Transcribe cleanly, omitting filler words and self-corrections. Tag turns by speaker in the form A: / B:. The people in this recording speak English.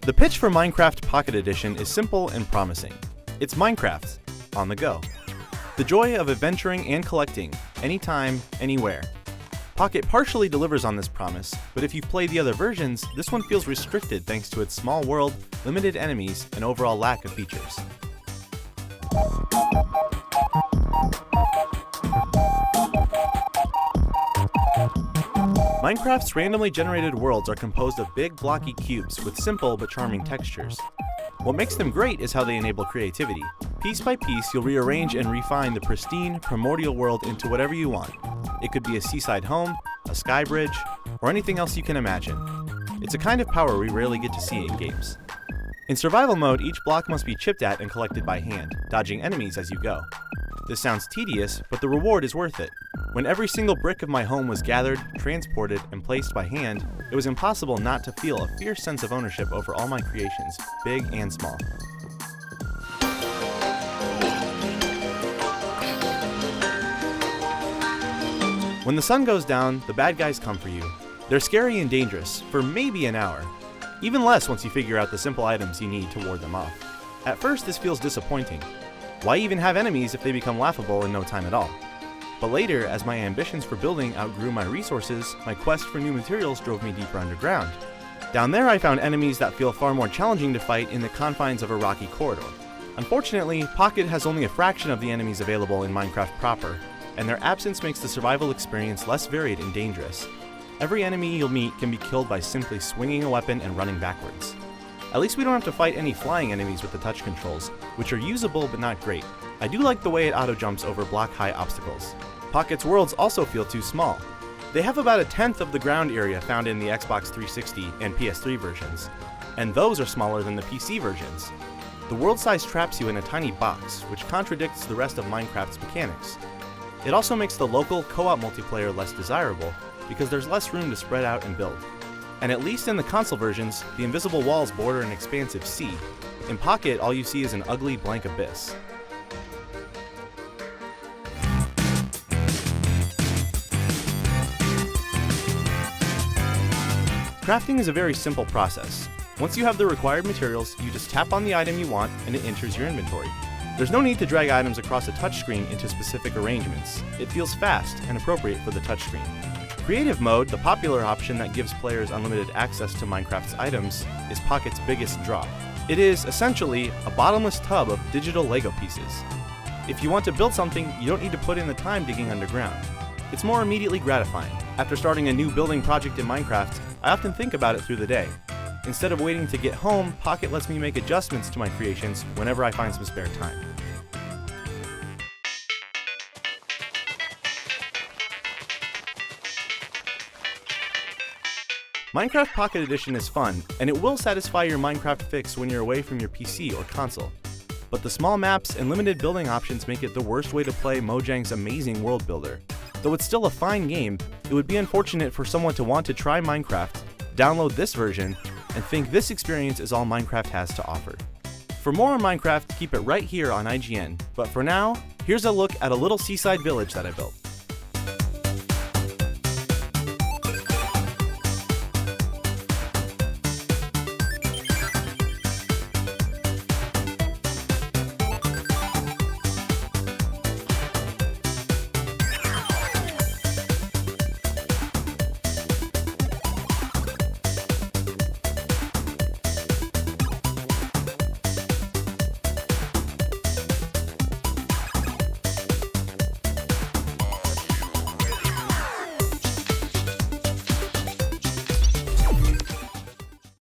A: The pitch for Minecraft Pocket Edition is simple and promising. It's Minecraft, on the go. The joy of adventuring and collecting, anytime, anywhere. Pocket partially delivers on this promise, but if you've played the other versions, this one feels restricted thanks to its small world, limited enemies, and overall lack of features. Minecraft's randomly generated worlds are composed of big blocky cubes with simple but charming textures. What makes them great is how they enable creativity. Piece by piece, you'll rearrange and refine the pristine, primordial world into whatever you want. It could be a seaside home, a sky bridge, or anything else you can imagine. It's a kind of power we rarely get to see in games. In survival mode, each block must be chipped at and collected by hand, dodging enemies as you go. This sounds tedious, but the reward is worth it. When every single brick of my home was gathered, transported, and placed by hand, it was impossible not to feel a fierce sense of ownership over all my creations, big and small. When the sun goes down, the bad guys come for you. They're scary and dangerous, for maybe an hour. Even less once you figure out the simple items you need to ward them off. At first, this feels disappointing. Why even have enemies if they become laughable in no time at all? But later, as my ambitions for building outgrew my resources, my quest for new materials drove me deeper underground. Down there I found enemies that feel far more challenging to fight in the confines of a rocky corridor. Unfortunately, Pocket has only a fraction of the enemies available in Minecraft proper, and their absence makes the survival experience less varied and dangerous. Every enemy you'll meet can be killed by simply swinging a weapon and running backwards. At least we don't have to fight any flying enemies with the touch controls, which are usable but not great. I do like the way it auto-jumps over block-high obstacles. Pocket's worlds also feel too small. They have about 1/10 of the ground area found in the Xbox 360 and PS3 versions, and those are smaller than the PC versions. The world size traps you in a tiny box, which contradicts the rest of Minecraft's mechanics. It also makes the local co-op multiplayer less desirable, because there's less room to spread out and build. And at least in the console versions, the invisible walls border an expansive sea. In Pocket, all you see is an ugly blank abyss. Crafting is a very simple process. Once you have the required materials, you just tap on the item you want and it enters your inventory. There's no need to drag items across a touchscreen into specific arrangements. It feels fast and appropriate for the touchscreen. Creative mode, the popular option that gives players unlimited access to Minecraft's items, is Pocket's biggest draw. It is, essentially, a bottomless tub of digital Lego pieces. If you want to build something, you don't need to put in the time digging underground. It's more immediately gratifying. After starting a new building project in Minecraft, I often think about it through the day. Instead of waiting to get home, Pocket lets me make adjustments to my creations whenever I find some spare time. Minecraft Pocket Edition is fun, and it will satisfy your Minecraft fix when you're away from your PC or console. But the small maps and limited building options make it the worst way to play Mojang's amazing world builder. Though it's still a fine game, it would be unfortunate for someone to want to try Minecraft, download this version, and think this experience is all Minecraft has to offer. For more on Minecraft, keep it right here on IGN, but for now, here's a look at a little seaside village that I built.